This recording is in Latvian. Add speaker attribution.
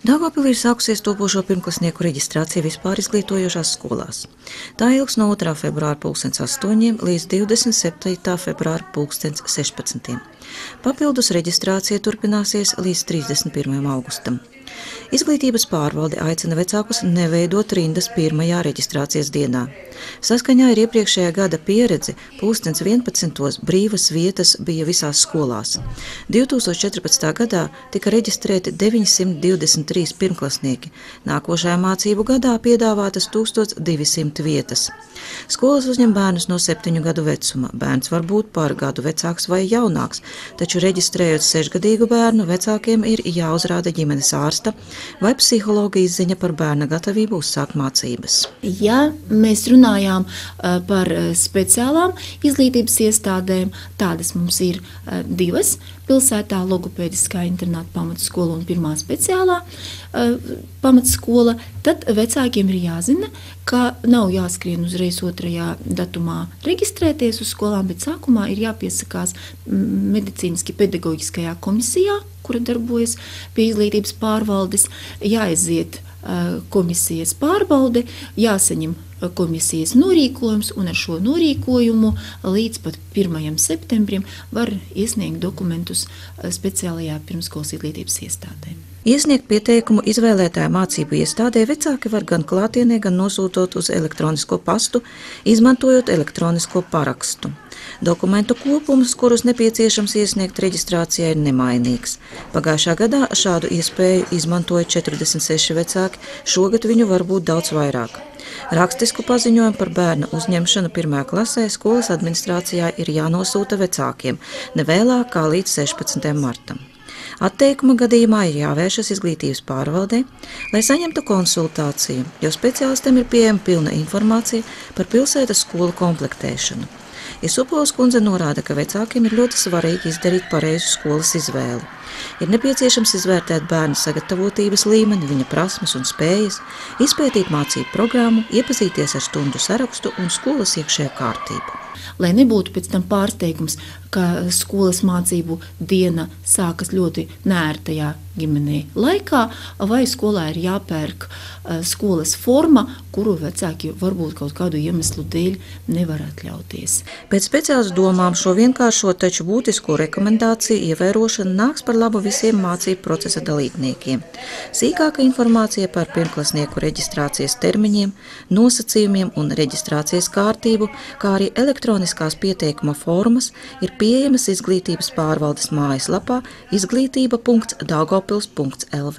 Speaker 1: Daugavpilī ir sākusies topošo pirmklasnieku reģistrācija vispār izglītojošās skolās. Tā ilgs no 2. februāra 8 līdz 27. februāra 16. Papildus reģistrācija turpināsies līdz 31. augustam. Izglītības pārvalde aicina vecākus neveidot rindas pirmajā reģistrācijas dienā. Saskaņā ar iepriekšējā gada pieredzi 11. brīvas vietas bija visās skolās. 2014. gadā tika reģistrēti 923 pirmklasnieki, nākošajā mācību gadā piedāvātas 1200 vietas. Skolas uzņem bērnus no 7 gadu vecuma. Bērns var būt par gadu vecāks vai jaunāks, taču reģistrējot 6-gadīgu bērnu, vecākiem ir jāuzrāda ģimenes ārsta vai psihologa izziņa par bērna gatavību uzsākt mācības.
Speaker 2: Ja mēs runājām par speciālām izglītības iestādēm, tādas mums ir 2 pilsētā - logopēdiskā internāta pamatskola un pirmā speciālā pamatskola, tad vecākiem ir jāzina, ka nav jāskrien uzreiz 2. datumā reģistrēties uz skolām, bet sākumā ir jāpiesakās medicīniski pedagoģiskajā komisijā, kura darbojas pie izglītības pārvaldes, jāaiziet komisijas pārbaude, jāsaņem komisijas norīkojums, un ar šo norīkojumu līdz pat 1. septembrim var iesniegt dokumentus speciālajā pirmskolas izglītības iestādē.
Speaker 1: Iesniegt pieteikumu izvēlētāja mācību iestādē vecāki var gan klātienē, gan nosūtot uz elektronisko pastu, izmantojot elektronisko parakstu. Dokumentu kopums, kurus nepieciešams iesniegt reģistrācijai, ir nemainīgs. Pagājušā gadā šādu iespēju izmantoja 46 vecāki, šogad viņu var būt daudz vairāk. Rakstisku paziņojumu par bērna uzņemšanu 1. klasē skolas administrācijā ir jānosūta vecākiem, ne vēlāk kā līdz 16. martam. Atteikuma gadījumā ir jāvēršas izglītības pārvaldē, lai saņemtu konsultāciju, jo speciālistiem ir pieejama pilna informācija par pilsētas skolu komplektēšanu. Isupols kundze norāda, ka vecākiem ir ļoti svarīgi izdarīt pareizu skolas izvēli. Ir nepieciešams izvērtēt bērna sagatavotības līmeni, viņa prasmes un spējas, izpētīt mācību programmu, iepazīties ar stundu sarakstu un skolas iekšējo kārtību.
Speaker 2: Lai nebūtu pēc tam pārsteigums, ka skolas mācību diena sākas ļoti neērtajā ģimenē laikā, vai skolā ir jāpērk skolas forma, kuru vecāki varbūt kaut kādu iemeslu dēļ nevar atļauties.
Speaker 1: Pēc speciālas domām šo vienkāršo, taču būtisko rekomendāciju ievērošana nāks par labu visiem mācību procesa dalībniekiem. Sīkāka informācija par pirmklasnieku reģistrācijas termiņiem, nosacījumiem un reģistrācijas kārtību, kā arī elektroniskās pieteikuma formas ir pieejamas izglītības pārvaldes mājaslapā izglītība.daugavpils.lv.